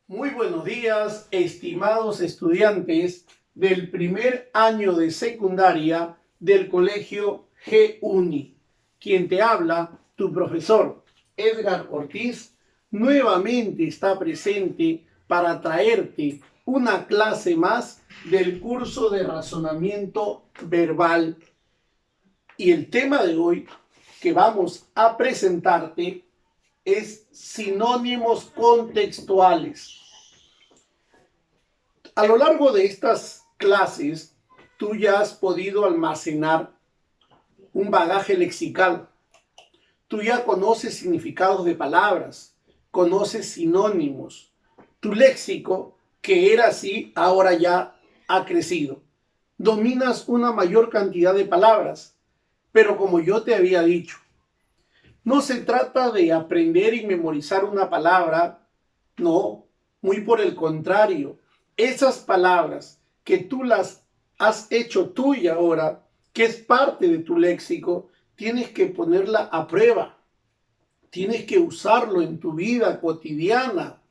Muy buenos días, estimados estudiantes del primer año de secundaria del Colegio G-Uni. Quien te habla, tu profesor Edgar Ortiz, nuevamente está presente para traerte una clase más del curso de razonamiento verbal. Y el tema de hoy que vamos a presentarte es sinónimos contextuales. A lo largo de estas clases, tú ya has podido almacenar un bagaje lexical. Tú ya conoces significados de palabras, conoces sinónimos. Tu léxico, que era así, ahora ya ha crecido. Dominas una mayor cantidad de palabras, pero como yo te había dicho, no se trata de aprender y memorizar una palabra, no, muy por el contrario. Esas palabras que tú las has hecho tuya ahora, que es parte de tu léxico, tienes que ponerla a prueba. Tienes que usarlo en tu vida cotidiana,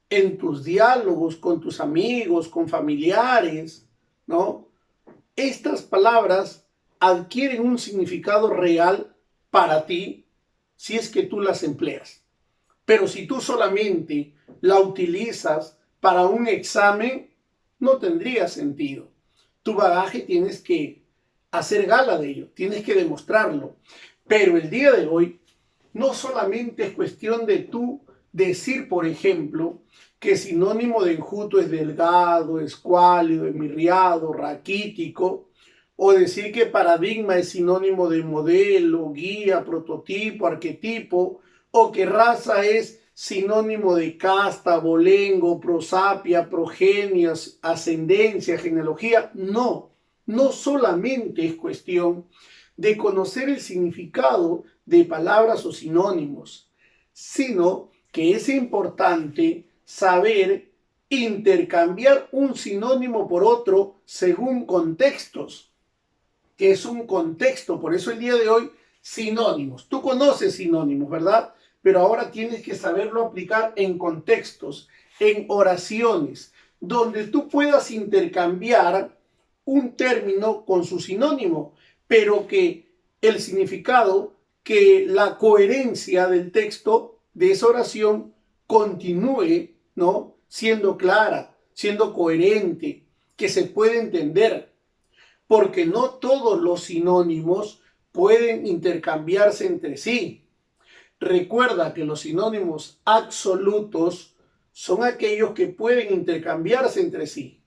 en tus diálogos con tus amigos, con familiares, ¿no? Estas palabras adquieren un significado real para ti si es que tú las empleas. Pero si tú solamente la utilizas para un examen, no tendría sentido. Tu bagaje tienes que hacer gala de ello, tienes que demostrarlo. Pero el día de hoy no solamente es cuestión de tú decir, por ejemplo, que sinónimo de enjuto es delgado, escuálido, emirriado, raquítico, o decir que paradigma es sinónimo de modelo, guía, prototipo, arquetipo, o que raza es sinónimo de casta, abolengo, prosapia, progenia, ascendencia, genealogía. No, no solamente es cuestión de conocer el significado de palabras o sinónimos, sino que es importante saber intercambiar un sinónimo por otro según contextos. Que es un contexto, por eso el día de hoy, sinónimos. Tú conoces sinónimos, ¿verdad? Pero ahora tienes que saberlo aplicar en contextos, en oraciones, donde tú puedas intercambiar un término con su sinónimo, pero que el significado, que la coherencia del texto de esa oración continúe, ¿no? Siendo clara, siendo coherente, que se puede entender, porque no todos los sinónimos pueden intercambiarse entre sí. Recuerda que los sinónimos absolutos son aquellos que pueden intercambiarse entre sí,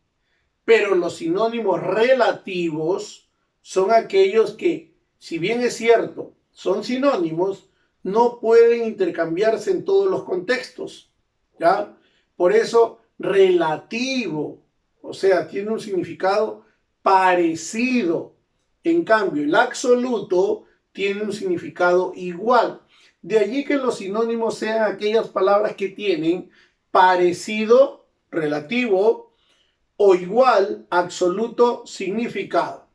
pero los sinónimos relativos son aquellos que, si bien es cierto, son sinónimos, no pueden intercambiarse en todos los contextos, ¿ya? Por eso, relativo, o sea, tiene un significado parecido. En cambio, el absoluto tiene un significado igual. De allí que los sinónimos sean aquellas palabras que tienen parecido, relativo, o igual, absoluto significado.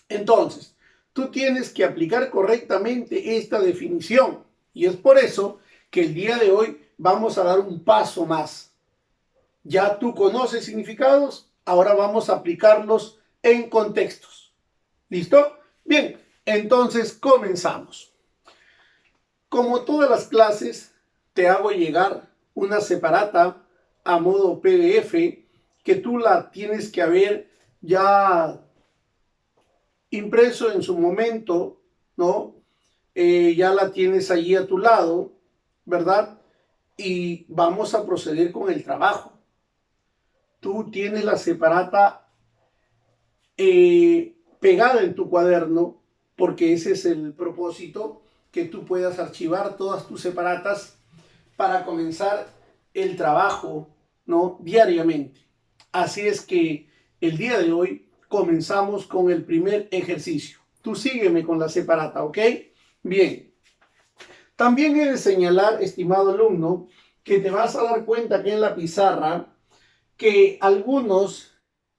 Entonces, tú tienes que aplicar correctamente esta definición. Y es por eso que el día de hoy vamos a dar un paso más. Ya tú conoces significados, ahora vamos a aplicarlos en contextos. ¿Listo? Bien, entonces comenzamos. Como todas las clases, te hago llegar una separata a modo PDF que tú la tienes que haber ya impreso en su momento, ¿no? Ya la tienes allí a tu lado, ¿verdad? Y vamos a proceder con el trabajo. Tú tienes la separata pegada en tu cuaderno, porque ese es el propósito, que tú puedas archivar todas tus separatas para comenzar el trabajo, ¿no? Diariamente. Así es que el día de hoy comenzamos con el primer ejercicio. Tú sígueme con la separata, ¿ok? Bien. También he de señalar, estimado alumno, que te vas a dar cuenta que en la pizarra que algunos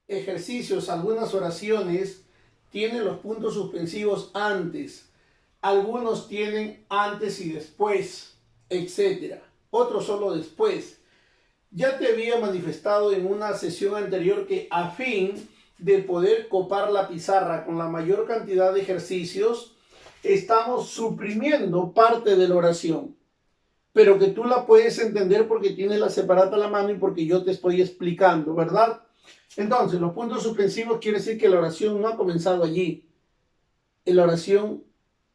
ejercicios, algunas oraciones tienen los puntos suspensivos antes, algunos tienen antes y después, etcétera. Otros solo después. Ya te había manifestado en una sesión anterior que a fin de poder copar la pizarra con la mayor cantidad de ejercicios, estamos suprimiendo parte de la oración, pero que tú la puedes entender porque tienes la separata a la mano y porque yo te estoy explicando, ¿verdad? Entonces, los puntos suspensivos quiere decir que la oración no ha comenzado allí. La oración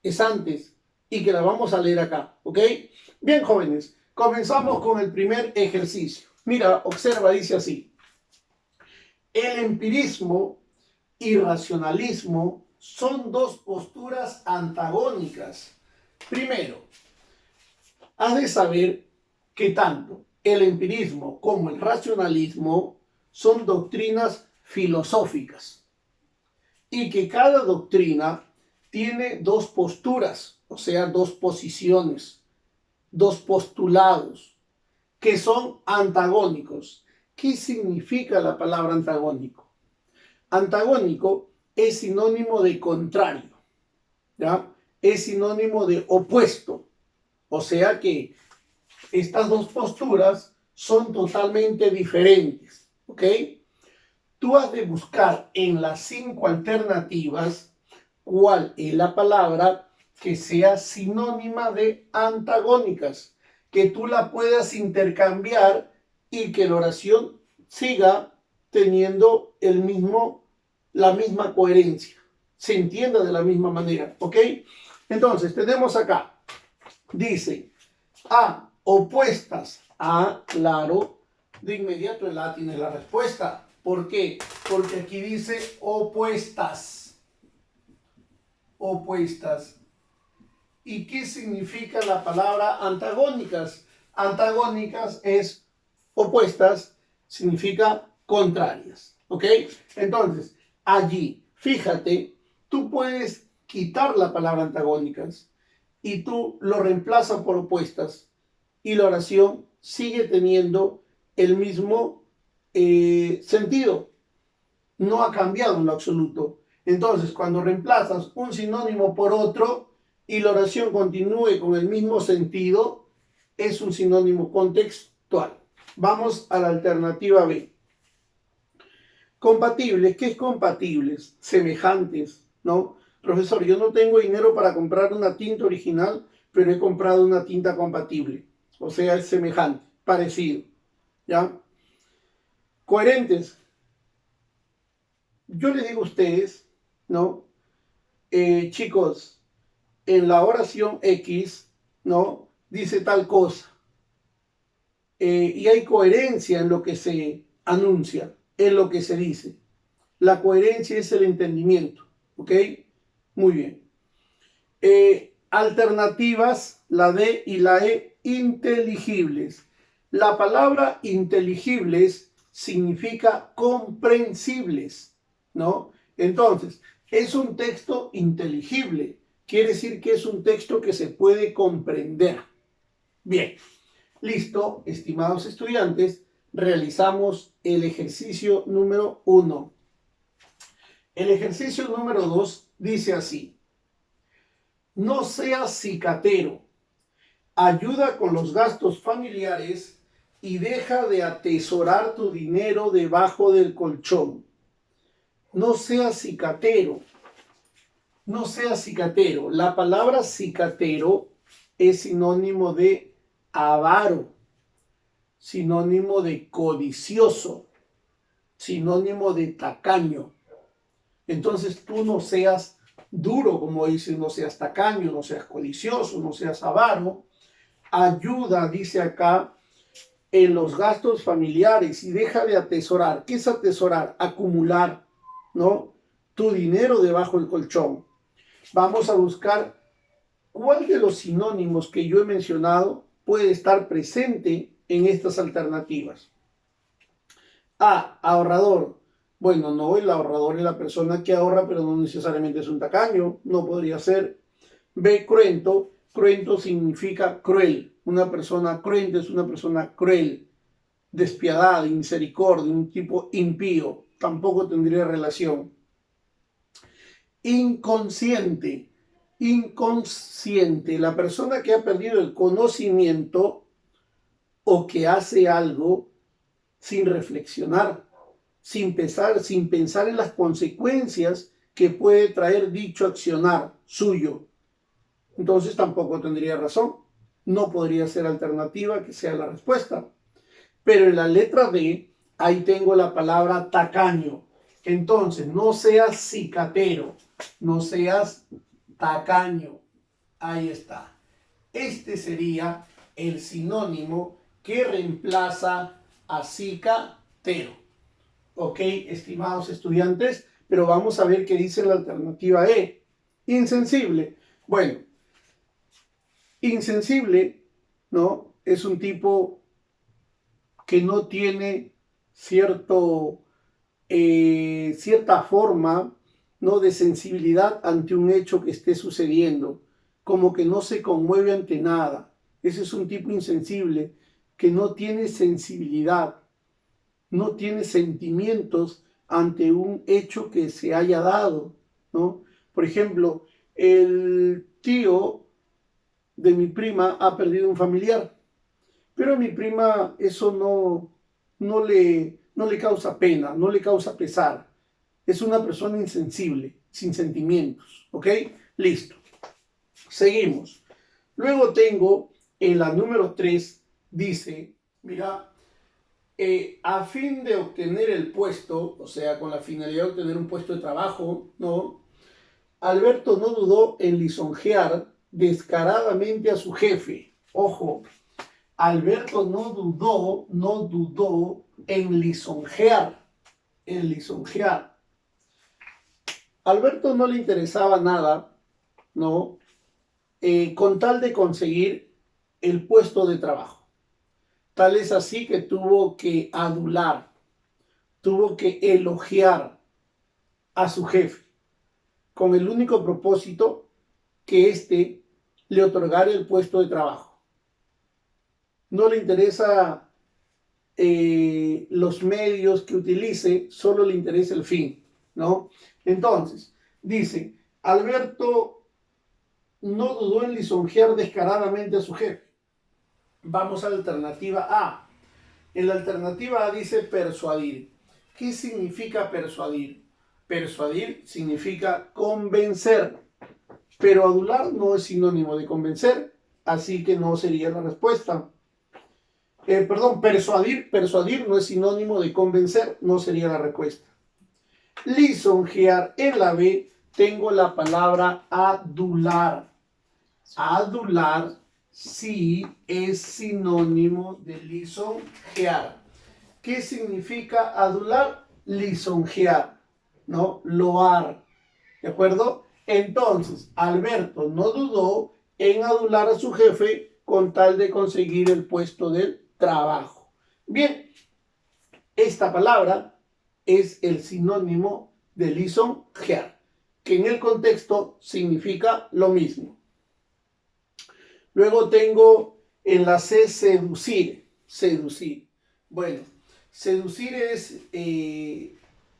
es antes y que la vamos a leer acá, ¿ok? Bien, jóvenes, comenzamos con el primer ejercicio. Mira, observa, dice así. El empirismo y racionalismo son dos posturas antagónicas. Primero, has de saber que tanto el empirismo como el racionalismo son doctrinas filosóficas y que cada doctrina tiene dos posturas, o sea, dos posiciones, dos postulados que son antagónicos. ¿Qué significa la palabra antagónico? Antagónico es sinónimo de contrario, ¿ya? Es sinónimo de opuesto. O sea que estas dos posturas son totalmente diferentes, ¿ok? Tú has de buscar en las 5 alternativas cuál es la palabra que sea sinónima de antagónicas, que tú la puedas intercambiar y que la oración siga teniendo la misma coherencia, se entienda de la misma manera, ¿ok? Entonces, tenemos acá, dice, A, opuestas, A, claro, de inmediato el A tiene la respuesta. ¿Por qué? Porque aquí dice opuestas. Opuestas. ¿Y qué significa la palabra antagónicas? Antagónicas es opuestas, significa contrarias. ¿Ok? Entonces, allí, fíjate, tú puedes quitar la palabra antagónicas y tú lo reemplazas por opuestas y la oración sigue teniendo el mismo sentido. No ha cambiado en lo absoluto. Entonces, cuando reemplazas un sinónimo por otro y la oración continúe con el mismo sentido, es un sinónimo contextual. Vamos a la alternativa B. Compatibles, ¿qué es compatibles? Semejantes, ¿no? Profesor, yo no tengo dinero para comprar una tinta original, pero he comprado una tinta compatible. O sea, es semejante, parecido, ¿ya? Coherentes. Yo les digo a ustedes, ¿no? Chicos, en la oración X, ¿no? Dice tal cosa. Y hay coherencia en lo que se anuncia, en lo que se dice. La coherencia es el entendimiento, ¿ok? Muy bien. Alternativas, la D y la E, inteligibles. La palabra inteligibles significa comprensibles, ¿no? Entonces, es un texto inteligible. Quiere decir que es un texto que se puede comprender. Bien, listo, estimados estudiantes, realizamos el ejercicio número 1. El ejercicio número 2 dice así. No seas cicatero, ayuda con los gastos familiares y deja de atesorar tu dinero debajo del colchón. No seas cicatero, no seas cicatero. La palabra cicatero es sinónimo de avaro, sinónimo de codicioso, sinónimo de tacaño. Entonces tú no seas duro, como dice, no seas tacaño, no seas codicioso, no seas avaro. Ayuda, dice acá, en los gastos familiares y deja de atesorar. ¿Qué es atesorar? Acumular, ¿no? Tu dinero debajo del colchón. Vamos a buscar cuál de los sinónimos que yo he mencionado puede estar presente en estas alternativas. A, ahorrador. Bueno, no, el ahorrador es la persona que ahorra, pero no necesariamente es un tacaño, no podría ser. B, cruento. Cruento significa cruel. Una persona cruenta es una persona cruel, despiadada, inmisericordia, un tipo impío. Tampoco tendría relación. Inconsciente. Inconsciente. La persona que ha perdido el conocimiento o que hace algo sin reflexionar, sin pensar en las consecuencias que puede traer dicho accionar suyo. Entonces tampoco tendría razón. No podría ser alternativa que sea la respuesta. Pero en la letra D, ahí tengo la palabra tacaño. Entonces, no seas cicatero, no seas tacaño. Ahí está. Este sería el sinónimo que reemplaza a cicatero. Ok, estimados estudiantes, pero vamos a ver qué dice la alternativa E. Insensible. Bueno, insensible, ¿no? Es un tipo que no tiene cierta forma, ¿no?, de sensibilidad ante un hecho que esté sucediendo, como que no se conmueve ante nada. Ese es un tipo insensible que no tiene sensibilidad, no tiene sentimientos ante un hecho que se haya dado, ¿no? Por ejemplo, el tío de mi prima ha perdido un familiar, pero a mi prima eso no le causa pena, no le causa pesar. Es una persona insensible, sin sentimientos, ¿ok? Listo. Seguimos. Luego tengo en la número 3, dice, mira, a fin de obtener el puesto, o sea, con la finalidad de obtener un puesto de trabajo, ¿no? Alberto no dudó en lisonjear descaradamente a su jefe. Ojo, Alberto no dudó en lisonjear, Alberto no le interesaba nada, ¿no? Con tal de conseguir el puesto de trabajo. Tal es así que tuvo que adular, tuvo que elogiar a su jefe, con el único propósito que éste le otorgara el puesto de trabajo. No le interesa los medios que utilice, solo le interesa el fin, ¿no? Entonces, dice, Alberto no dudó en lisonjear descaradamente a su jefe. Vamos a la alternativa A. En la alternativa A dice persuadir. ¿Qué significa persuadir? Persuadir significa convencer, pero adular no es sinónimo de convencer, así que no sería la respuesta. Persuadir no es sinónimo de convencer, no sería la respuesta. Lisonjear, en la B tengo la palabra adular. Adular sí es sinónimo de lisonjear. ¿Qué significa adular? Lisonjear, ¿no? Loar, ¿de acuerdo? Entonces, Alberto no dudó en adular a su jefe con tal de conseguir el puesto del trabajo. Bien, esta palabra es el sinónimo de lisonjear, que en el contexto significa lo mismo. Luego tengo en la C seducir. Seducir. Bueno, seducir es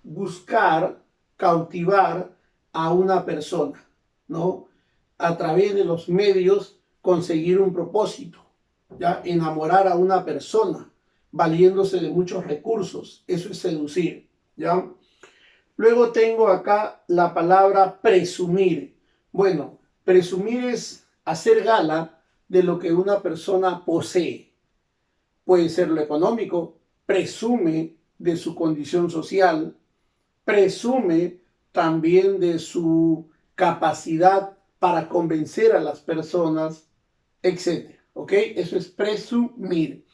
buscar, cautivar a una persona, ¿no? A través de los medios conseguir un propósito, ¿ya? Enamorar a una persona valiéndose de muchos recursos. Eso es seducir, ¿ya? Luego tengo acá la palabra presumir. Bueno, presumir es hacer gala de lo que una persona posee. Puede ser lo económico, presume de su condición social, presume también de su capacidad para convencer a las personas, etc. ¿Ok? Eso es presumir.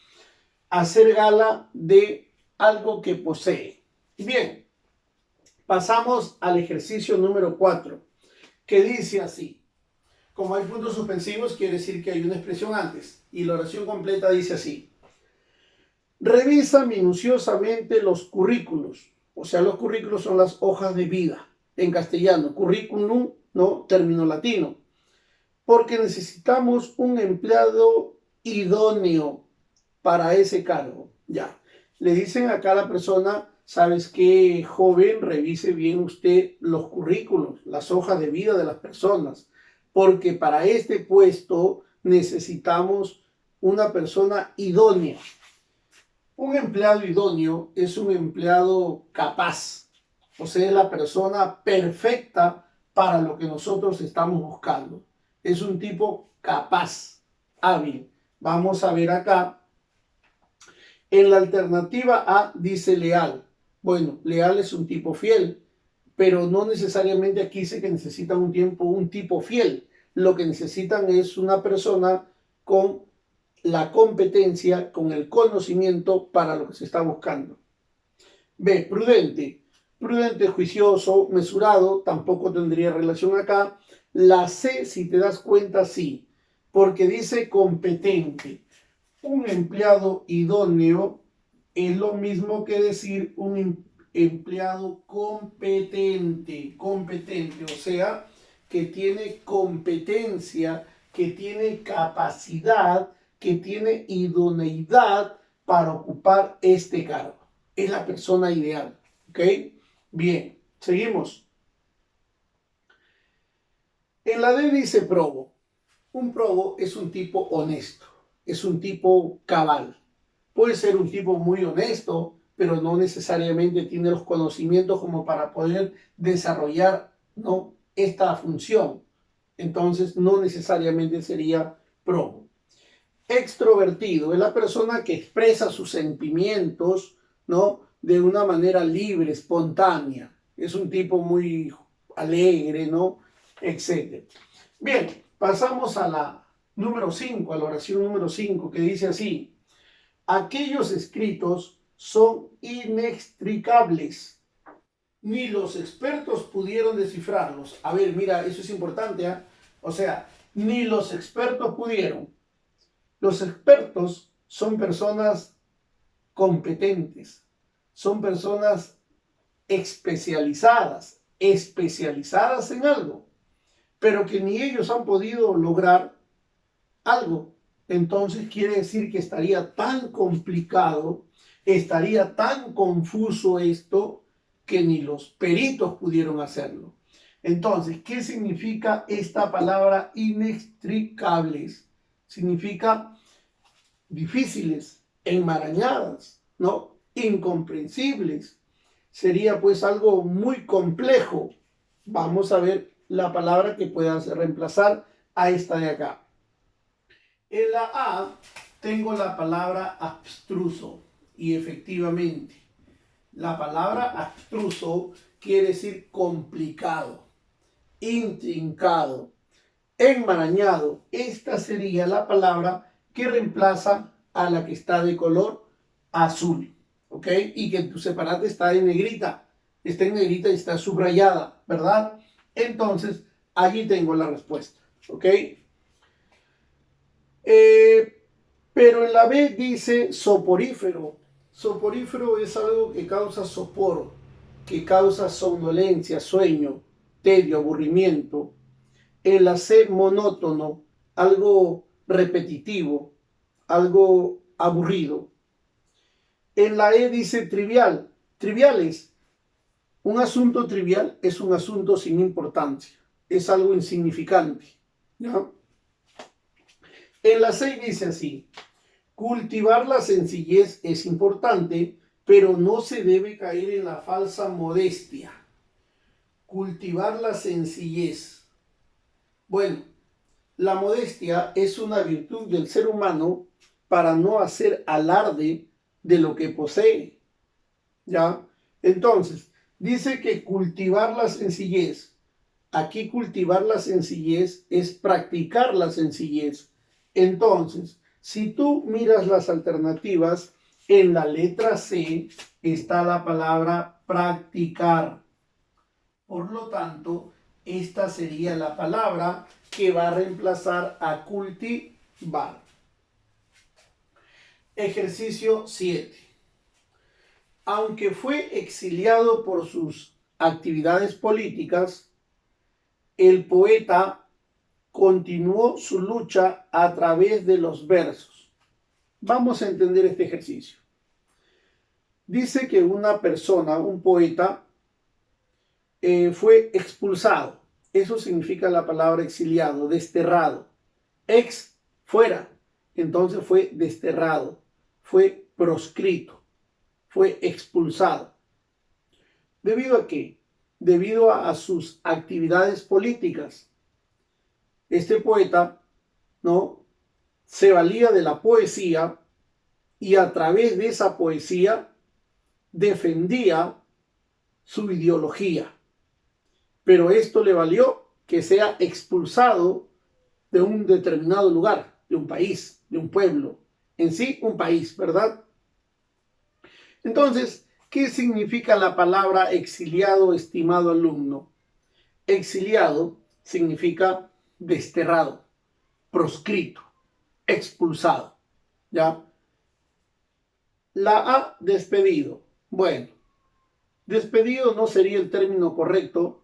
Hacer gala de algo que posee. Bien, pasamos al ejercicio número 4, que dice así. Como hay puntos suspensivos, quiere decir que hay una expresión antes. Y la oración completa dice así. Revisa minuciosamente los currículos. O sea, los currículos son las hojas de vida. En castellano, currículum, ¿no? Término latino. Porque necesitamos un empleado idóneo para ese cargo. Ya. Le dicen acá a la persona, ¿sabes qué, joven? Revise bien usted los currículos, las hojas de vida de las personas. Porque para este puesto necesitamos una persona idónea. Un empleado idóneo es un empleado capaz, o sea, es la persona perfecta para lo que nosotros estamos buscando. Es un tipo capaz, hábil. Vamos a ver acá. En la alternativa A dice leal. Bueno, leal es un tipo fiel, pero no necesariamente aquí dice que necesitan un tipo fiel. Lo que necesitan es una persona con la competencia, con el conocimiento para lo que se está buscando. B, prudente. Prudente, juicioso, mesurado, tampoco tendría relación acá. La C, si te das cuenta, sí, porque dice competente. Un empleado idóneo es lo mismo que decir un empleado competente, competente, o sea, que tiene competencia, que tiene capacidad, que tiene idoneidad para ocupar este cargo. Es la persona ideal, ¿ok? Bien, seguimos. En la D dice probo. Un probo es un tipo honesto, es un tipo cabal. Puede ser un tipo muy honesto, pero no necesariamente tiene los conocimientos como para poder desarrollar, ¿no?, esta función. Entonces, no necesariamente sería probo. Extrovertido es la persona que expresa sus sentimientos, ¿no?, de una manera libre, espontánea. Es un tipo muy alegre, ¿no?, etcétera. Bien, pasamos a la número 5, a la oración número 5, que dice así: aquellos escritos son inextricables, ni los expertos pudieron descifrarlos. A ver, mira, eso es importante, ¿eh? O sea, ni los expertos pudieron. Los expertos son personas competentes, son personas especializadas en algo, pero que ni ellos han podido lograr algo. Entonces quiere decir que estaría tan complicado, estaría tan confuso esto, que ni los peritos pudieron hacerlo. Entonces, ¿qué significa esta palabra inextricables? Significa difíciles, enmarañadas, ¿no?, incomprensibles. Sería pues algo muy complejo. Vamos a ver la palabra que pueda reemplazar a esta de acá. En la A tengo la palabra abstruso, y efectivamente la palabra abstruso quiere decir complicado, intrincado, enmarañado. Esta sería la palabra que reemplaza a la que está de color azul, ¿ok? Y que en tu separate está en negrita y está subrayada, ¿verdad? Entonces, allí tengo la respuesta, ¿ok? Pero en la B dice soporífero. Soporífero es algo que causa sopor, que causa somnolencia, sueño, tedio, aburrimiento. En la C, monótono, algo repetitivo, algo aburrido. En la E dice trivial. Triviales. Un asunto trivial es un asunto sin importancia, es algo insignificante, ¿no? En la 6 dice así: cultivar la sencillez es importante, pero no se debe caer en la falsa modestia. Cultivar la sencillez. Bueno, la modestia es una virtud del ser humano para no hacer alarde de lo que posee, ¿ya? Entonces, dice que cultivar la sencillez. Aquí cultivar la sencillez es practicar la sencillez. Entonces, si tú miras las alternativas, en la letra C está la palabra practicar. Por lo tanto, esta sería la palabra que va a reemplazar a cultivar. Ejercicio 7. Aunque fue exiliado por sus actividades políticas, el poeta continuó su lucha a través de los versos. Vamos a entender este ejercicio. Dice que una persona, un poeta, fue expulsado. Eso significa la palabra exiliado, desterrado. Ex, fuera. Entonces fue desterrado, fue proscrito, fue expulsado. ¿Debido a qué? Debido a sus actividades políticas. Este poeta, ¿no?, se valía de la poesía y a través de esa poesía defendía su ideología. Pero esto le valió que sea expulsado de un determinado lugar, de un país, de un pueblo, en sí un país, ¿verdad? Entonces, ¿qué significa la palabra exiliado, estimado alumno? Exiliado significa desterrado, proscrito, expulsado, ¿ya? La A, despedido. Bueno, despedido no sería el término correcto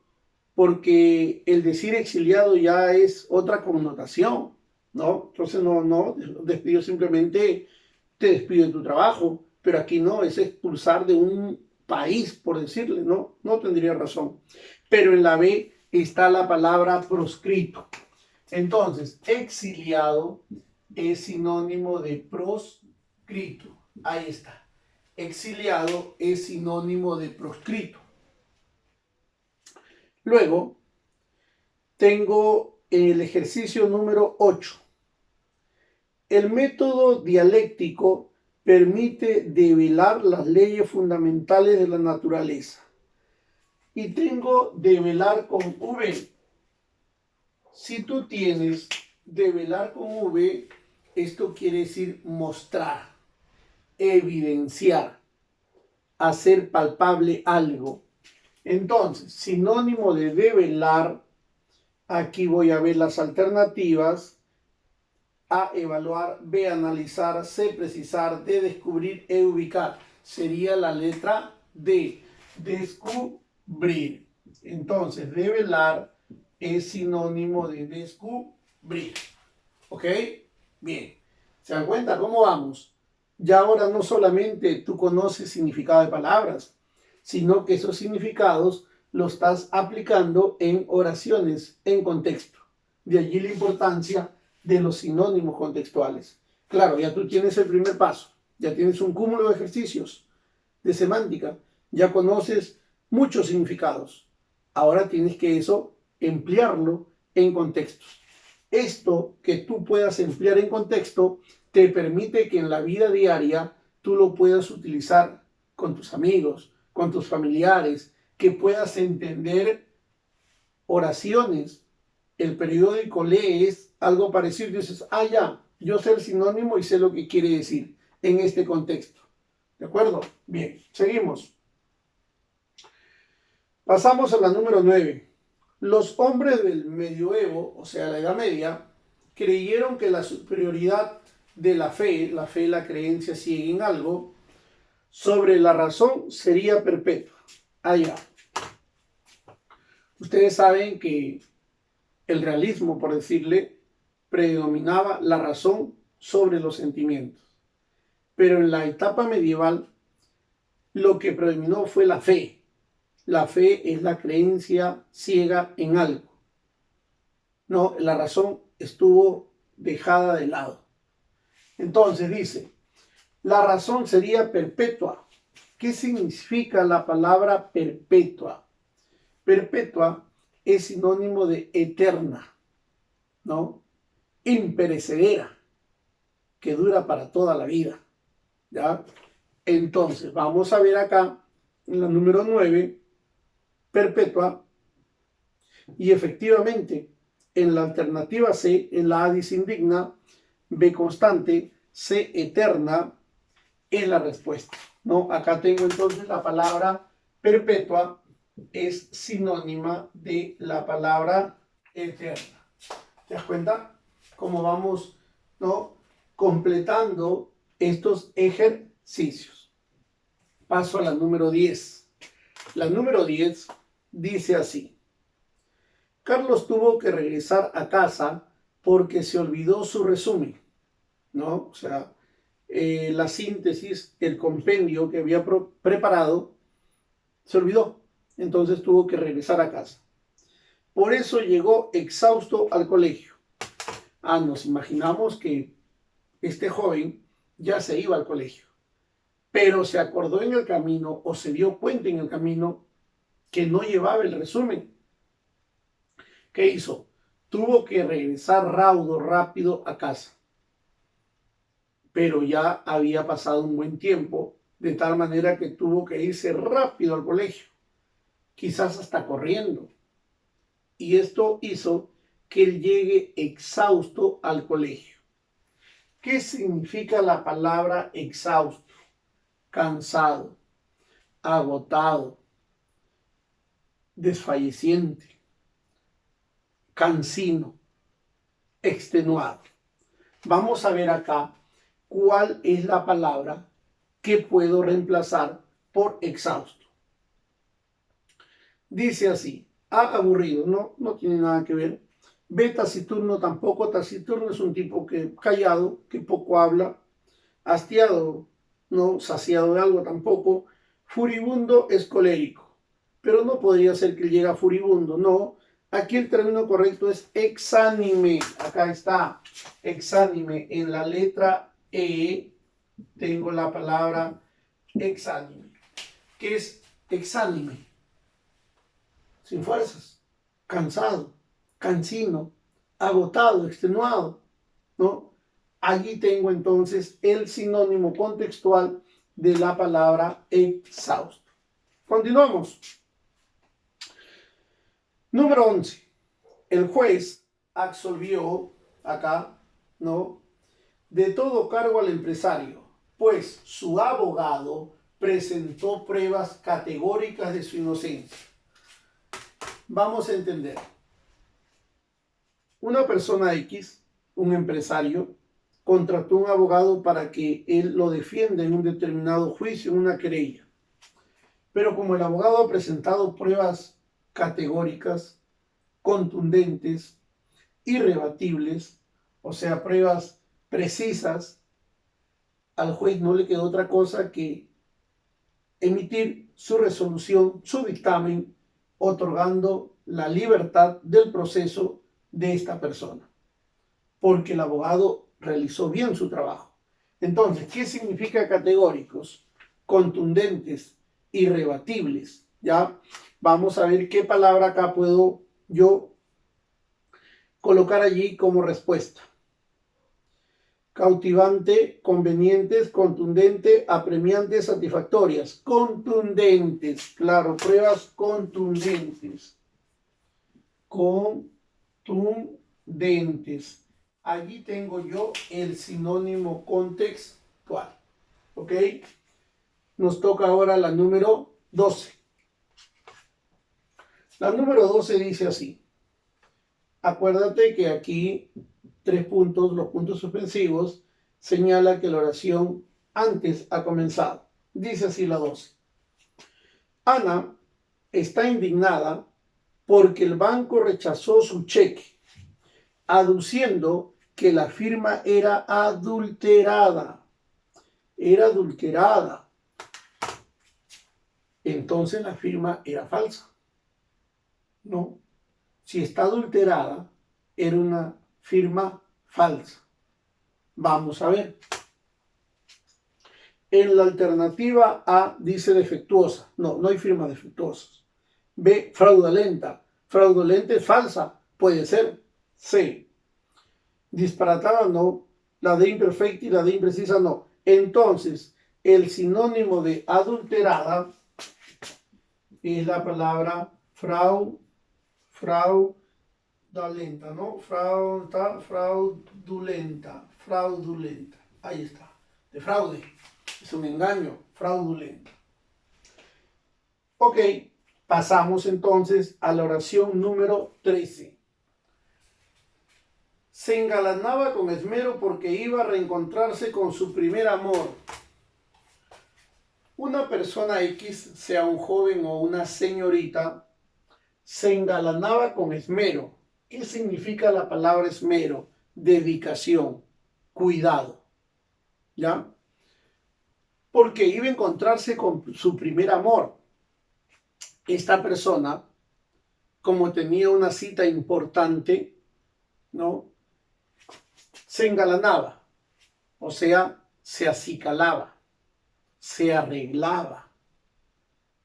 porque el decir exiliado ya es otra connotación, ¿no? Entonces no, despido simplemente te despido de tu trabajo, pero aquí no, es expulsar de un país, por decirle, ¿no? No tendría razón. Pero en la B está la palabra proscrito. Entonces, exiliado es sinónimo de proscrito. Ahí está. Exiliado es sinónimo de proscrito. Luego, tengo el ejercicio número 8. El método dialéctico permite develar las leyes fundamentales de la naturaleza. Y tengo develar con V. Si tú tienes develar con V, esto quiere decir mostrar, evidenciar, hacer palpable algo. Entonces, sinónimo de develar, aquí voy a ver las alternativas. A, evaluar; B, analizar; C, precisar; D, descubrir; E, ubicar. Sería la letra D, descubrir. Entonces, develar es sinónimo de descubrir. ¿Ok? Bien. ¿Se dan cuenta cómo vamos? Ya ahora no solamente tú conoces significado de palabras, sino que esos significados los estás aplicando en oraciones, en contexto. De allí la importancia de los sinónimos contextuales. Claro, ya tú tienes el primer paso, ya tienes un cúmulo de ejercicios de semántica, ya conoces muchos significados. Ahora tienes que eso emplearlo en contextos. Esto que tú puedas emplear en contexto te permite que en la vida diaria tú lo puedas utilizar con tus amigos, con tus familiares, que puedas entender oraciones. El periódico lees algo parecido y dices, ah, ya, yo sé el sinónimo y sé lo que quiere decir en este contexto. ¿De acuerdo? Bien, seguimos. Pasamos a la número 9. Los hombres del medioevo, o sea, la Edad Media, creyeron que la superioridad de la fe, la creencia ciega en algo, sobre la razón sería perpetua. Allá. Ustedes saben que el realismo, por decirle, predominaba la razón sobre los sentimientos. Pero en la etapa medieval, lo que predominó fue la fe. La fe es la creencia ciega en algo. No, la razón estuvo dejada de lado. Entonces dice, la razón sería perpetua. ¿Qué significa la palabra perpetua? Perpetua es sinónimo de eterna, ¿no? Imperecedera, que dura para toda la vida, ¿ya? Entonces, vamos a ver acá, en la número 9, perpetua, y efectivamente, en la alternativa C, en la A dice indigna, B constante, C eterna, es la respuesta, ¿no? Acá tengo entonces la palabra perpetua, es sinónima de la palabra eterna. ¿Te das cuenta cómo vamos, ¿no?, completando estos ejercicios? Paso a la número 10. La número 10 dice así. Carlos tuvo que regresar a casa porque se olvidó su resumen, ¿no? O sea, la síntesis, el compendio que había preparado, se olvidó. Entonces tuvo que regresar a casa. Por eso llegó exhausto al colegio. Nos imaginamos que este joven ya se iba al colegio. pero se acordó en el camino o se dio cuenta en el camino que no llevaba el resumen. ¿Qué hizo? Tuvo que regresar raudo, rápido a casa. Pero ya había pasado un buen tiempo, de tal manera que tuvo que irse rápido al colegio, quizás hasta corriendo. Y esto hizo que él llegue exhausto al colegio. ¿Qué significa la palabra exhausto? Cansado, agotado, desfalleciente, cansino, extenuado. Vamos a ver acá cuál es la palabra que puedo reemplazar por exhausto. Dice así: A, aburrido, no tiene nada que ver. B, taciturno, tampoco. Taciturno es un tipo que callado, que poco habla. Hastiado, no. Saciado de algo, tampoco. Furibundo es colérico, pero no podría ser que llegue furibundo, no. Aquí el término correcto es exánime. Acá está, exánime. En la letra E tengo la palabra exánime. ¿Qué es exánime? Sin fuerzas, cansado, cansino, agotado, extenuado, ¿no? Allí tengo entonces el sinónimo contextual de la palabra exhausto. Continuamos. Número 11. El juez absolvió acá, ¿no?, de todo cargo al empresario, pues su abogado presentó pruebas categóricas de su inocencia. Vamos a entender. Una persona X, un empresario, contrató un abogado para que él lo defienda en un determinado juicio, en una querella. Pero como el abogado ha presentado pruebas categóricas, contundentes, irrebatibles, o sea, pruebas precisas, al juez no le quedó otra cosa que emitir su resolución, su dictamen, otorgando la libertad del proceso de esta persona, porque el abogado realizó bien su trabajo. Entonces, ¿qué significa categóricos? Contundentes, irrebatibles. Ya vamos a ver qué palabra acá puedo yo colocar allí como respuesta. Cautivante, convenientes, contundente, apremiantes, satisfactorias. Contundentes, claro, pruebas contundentes. Contundentes. Allí tengo yo el sinónimo contextual. ¿Ok? Nos toca ahora la número 12. La número 12 dice así. Acuérdate que aquí 3 puntos, los puntos suspensivos, señala que la oración antes ha comenzado. Dice así la 12. Ana está indignada porque el banco rechazó su cheque, aduciendo que la firma era adulterada. Era adulterada. Entonces la firma era falsa. No. Si está adulterada, era una firma falsa. Vamos a ver. En la alternativa A dice defectuosa. No, no hay firmas defectuosas. B, fraudulenta. Fraudulenta es falsa. Puede ser. C, disparatada no. La D imperfecta y la D imprecisa no. Entonces, el sinónimo de adulterada es la palabra fraudulenta, ¿no? Fraudulenta. Ahí está. De fraude. Es un engaño. Fraudulenta. Ok. Pasamos entonces a la oración número 13. Se engalanaba con esmero porque iba a reencontrarse con su primer amor. Una persona X, sea un joven o una señorita, se engalanaba con esmero. ¿Qué significa la palabra esmero? Dedicación, cuidado. ¿Ya? Porque iba a encontrarse con su primer amor. Esta persona, como tenía una cita importante, ¿no?, se engalanaba, o sea, se acicalaba, se arreglaba,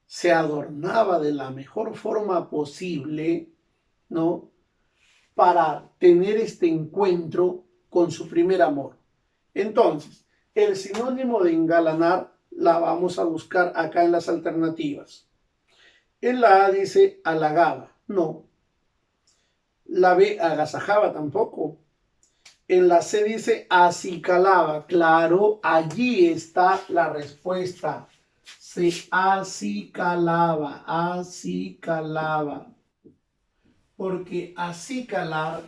se adornaba de la mejor forma posible, ¿no? Para tener este encuentro con su primer amor. Entonces, el sinónimo de engalanar la vamos a buscar acá en las alternativas. En la A dice halagaba, no. La B agasajaba tampoco. En la C dice acicalaba, claro, allí está la respuesta. Se acicalaba, acicalaba. Porque acicalar,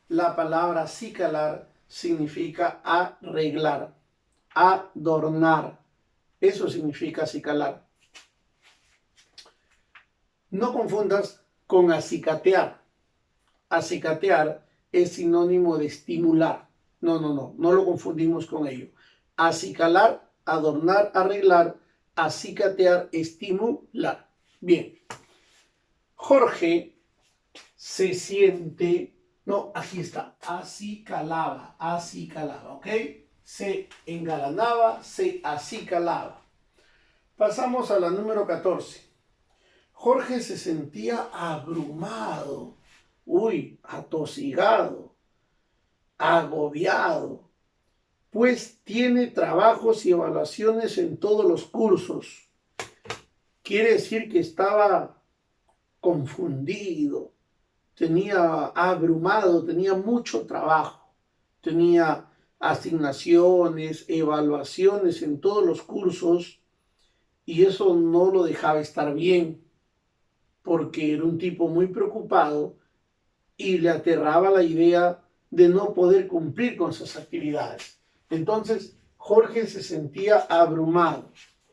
la palabra acicalar significa arreglar, adornar. Eso significa acicalar. No confundas con acicatear. Acicatear es sinónimo de estimular. No lo confundimos con ello. Acicalar, adornar, arreglar, acicatear, estimular. Bien. Jorge se siente, no, aquí está, acicalaba, ¿ok? Se engalanaba, se acicalaba. Pasamos a la número 14. Jorge se sentía abrumado, atosigado, agobiado, pues tiene trabajos y evaluaciones en todos los cursos. Quiere decir que estaba confundido, tenía abrumado, tenía mucho trabajo, tenía asignaciones, evaluaciones en todos los cursos y eso no lo dejaba estar bien porque era un tipo muy preocupado y le aterraba la idea de no poder cumplir con sus actividades. Entonces, Jorge se sentía abrumado.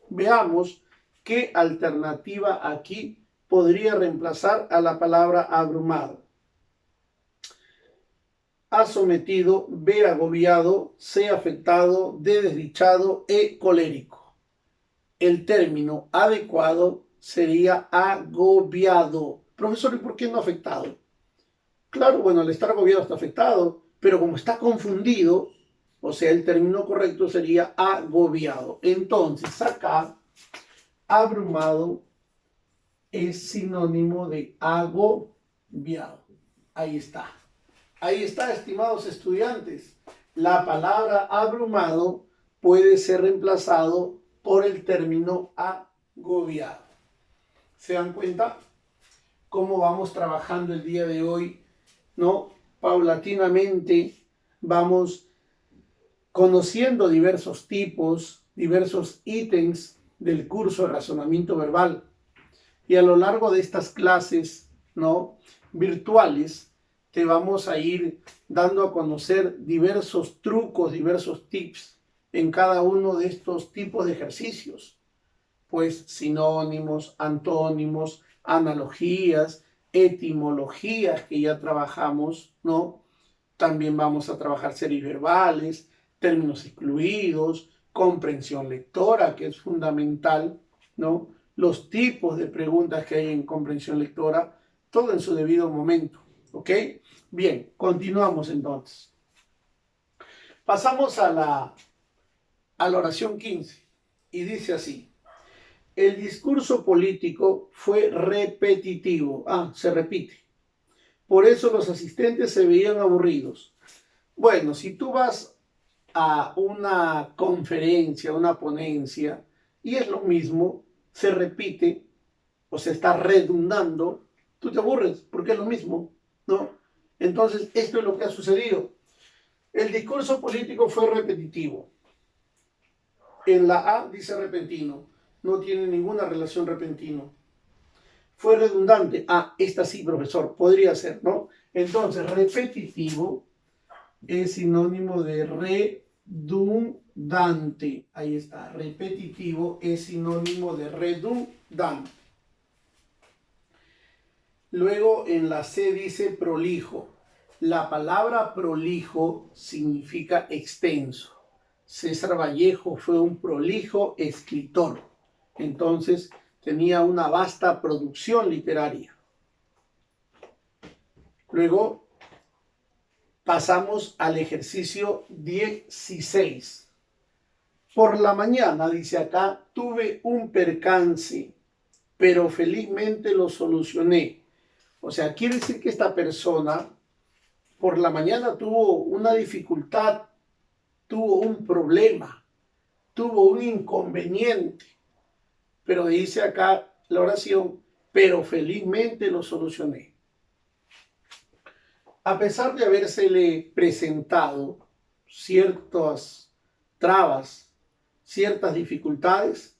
Veamos qué alternativa aquí podría reemplazar a la palabra abrumado. A sometido, B agobiado, C afectado, D desdichado, E colérico. El término adecuado sería agobiado. Profesor, ¿y por qué no afectado? Claro, bueno, al estar agobiado está afectado, pero como está confundido, o sea, el término correcto sería agobiado. Entonces, acá, abrumado es sinónimo de agobiado. Ahí está. Ahí está, estimados estudiantes. La palabra abrumado puede ser reemplazado por el término agobiado. ¿Se dan cuenta cómo vamos trabajando el día de hoy? ¿No? Paulatinamente vamos conociendo diversos tipos, diversos ítems del curso de razonamiento verbal. Y a lo largo de estas clases, ¿no?, virtuales, te vamos a ir dando a conocer diversos trucos, diversos tips en cada uno de estos tipos de ejercicios. Pues sinónimos, antónimos, analogías, etimologías que ya trabajamos, ¿no? También vamos a trabajar series verbales, términos excluidos, comprensión lectora, que es fundamental, ¿no? Los tipos de preguntas que hay en comprensión lectora, todo en su debido momento, ¿ok? Bien, continuamos entonces. Pasamos a la oración 15 y dice así. El discurso político fue repetitivo. Se repite. Por eso los asistentes se veían aburridos. Bueno, si tú vas a una conferencia, una ponencia, y es lo mismo, se repite o se está redundando, tú te aburres porque es lo mismo, ¿no? Entonces, esto es lo que ha sucedido. El discurso político fue repetitivo. En la A dice repentino, no tiene ninguna relación repentino. Fue redundante. Esta sí, profesor, podría ser, ¿no? Entonces, repetitivo es sinónimo de redundante. Ahí está, repetitivo es sinónimo de redundante. Luego en la C dice prolijo. La palabra prolijo significa extenso. César Vallejo fue un prolijo escritor. Entonces tenía una vasta producción literaria. Luego pasamos al ejercicio 16. Por la mañana, dice acá, tuve un percance, pero felizmente lo solucioné. O sea, quiere decir que esta persona por la mañana tuvo una dificultad, tuvo un problema, tuvo un inconveniente. Pero dice acá la oración, pero felizmente lo solucioné. A pesar de habérsele presentado ciertas trabas, ciertas dificultades,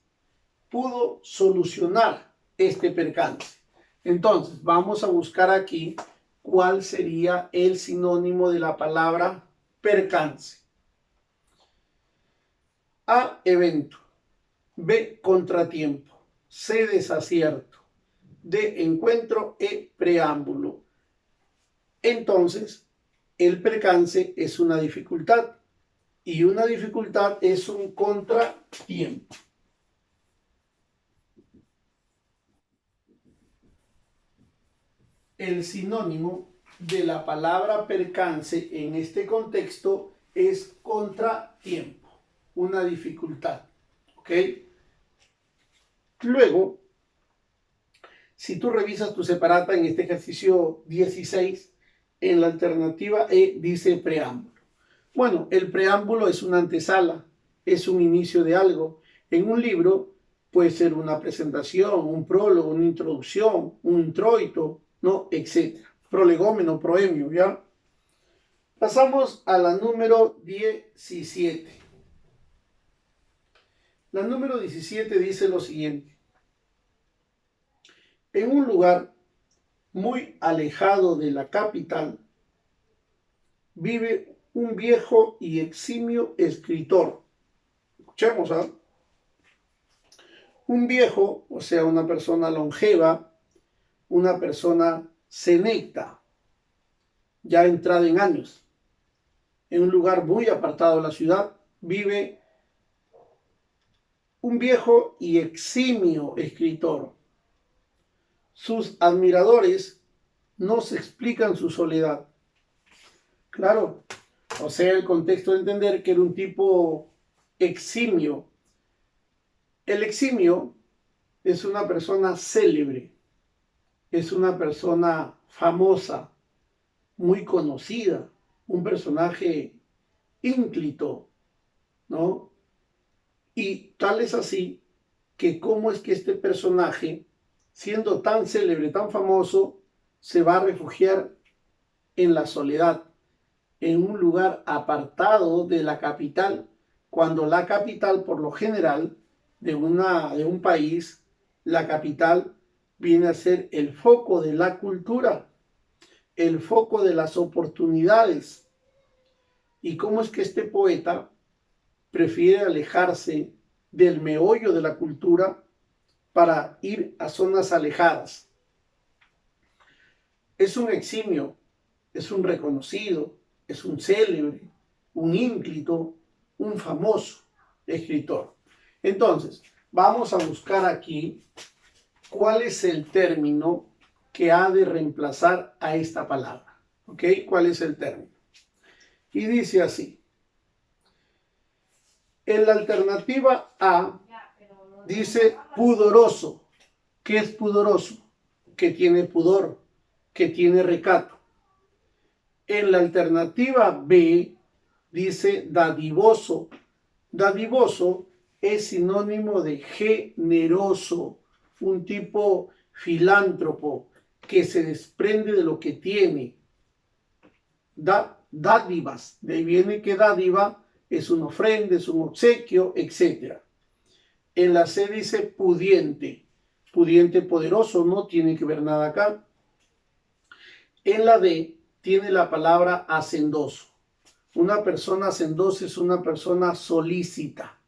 pudo solucionar este percance. Entonces, vamos a buscar aquí cuál sería el sinónimo de la palabra percance. A, evento. B, contratiempo. C, desacierto. D, encuentro. E, preámbulo. Entonces, el percance es una dificultad y una dificultad es un contratiempo. El sinónimo de la palabra percance en este contexto es contratiempo, una dificultad. ¿Ok? Luego, si tú revisas tu separata en este ejercicio 16, en la alternativa E dice preámbulo. Bueno, el preámbulo es una antesala, es un inicio de algo. En un libro puede ser una presentación, un prólogo, una introducción, un introito, ¿no? Etcétera. Prolegómeno, proemio, ¿ya? Pasamos a la número 17. La número 17 dice lo siguiente. En un lugar muy alejado de la capital, vive un viejo y eximio escritor. Escuchemos, ¿ah? Un viejo, o sea, una persona longeva, una persona senecta, ya entrada en años, en un lugar muy apartado de la ciudad, vive un viejo y eximio escritor. Sus admiradores no se explican su soledad. Claro, o sea, el contexto de entender que era un tipo eximio. El eximio es una persona célebre, es una persona famosa, muy conocida, un personaje ínclito, ¿no? Y tal es así que cómo es que este personaje, siendo tan célebre, tan famoso, se va a refugiar en la soledad, en un lugar apartado de la capital, cuando la capital, por lo general, de un país, la capital viene a ser el foco de la cultura, el foco de las oportunidades. ¿Y cómo es que este poeta prefiere alejarse del meollo de la cultura para ir a zonas alejadas? Es un eximio, es un reconocido, es un célebre, un ínclito, un famoso escritor. Entonces, vamos a buscar aquí cuál es el término que ha de reemplazar a esta palabra. ¿Ok? ¿Cuál es el término? Y dice así. En la alternativa A dice pudoroso. ¿Qué es pudoroso? Que tiene pudor, que tiene recato. En la alternativa B dice dadivoso. Dadivoso es sinónimo de generoso, un tipo filántropo que se desprende de lo que tiene. Dádivas, de ahí viene que dádiva es una ofrenda, es un obsequio, etc. En la C dice pudiente, pudiente poderoso, no tiene que ver nada acá. En la D tiene la palabra hacendoso. Una persona hacendosa es una persona solícita,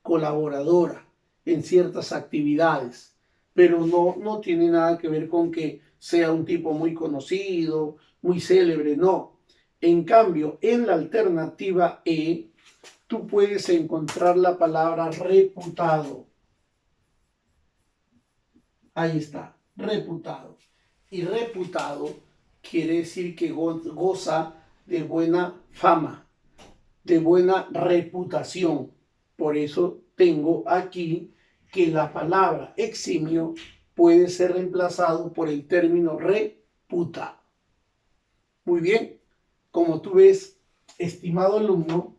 colaboradora en ciertas actividades, pero no tiene nada que ver con que sea un tipo muy conocido, muy célebre, no. En cambio, en la alternativa E, tú puedes encontrar la palabra reputado. Ahí está, reputado. Y reputado quiere decir que goza de buena fama, de buena reputación. Por eso tengo aquí que la palabra eximio puede ser reemplazado por el término reputado. Muy bien, como tú ves, estimado alumno,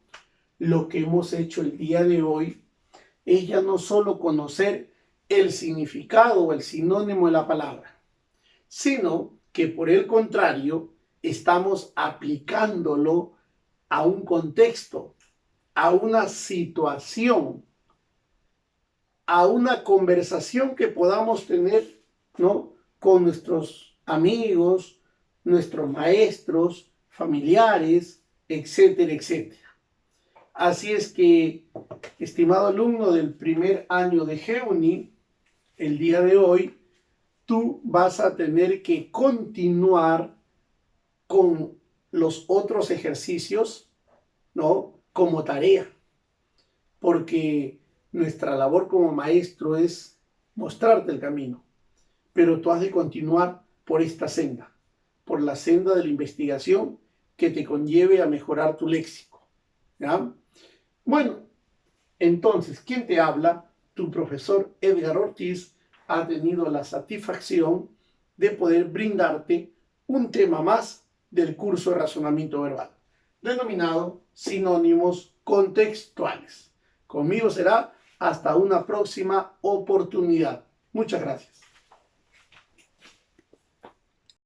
lo que hemos hecho el día de hoy es ya no solo conocer el significado o el sinónimo de la palabra, sino que por el contrario estamos aplicándolo a un contexto, a una situación, a una conversación que podamos tener, ¿no?, con nuestros amigos, nuestros maestros, familiares, etcétera, etcétera. Así es que, estimado alumno del primer año de GEUNI, el día de hoy, tú vas a tener que continuar con los otros ejercicios, ¿no?, como tarea, porque nuestra labor como maestro es mostrarte el camino, pero tú has de continuar por esta senda, por la senda de la investigación que te conlleve a mejorar tu léxico, ¿ya? Bueno, entonces, ¿quién te habla? Tu profesor Edgar Ortiz ha tenido la satisfacción de poder brindarte un tema más del curso de razonamiento verbal, denominado sinónimos contextuales. Conmigo será hasta una próxima oportunidad. Muchas gracias.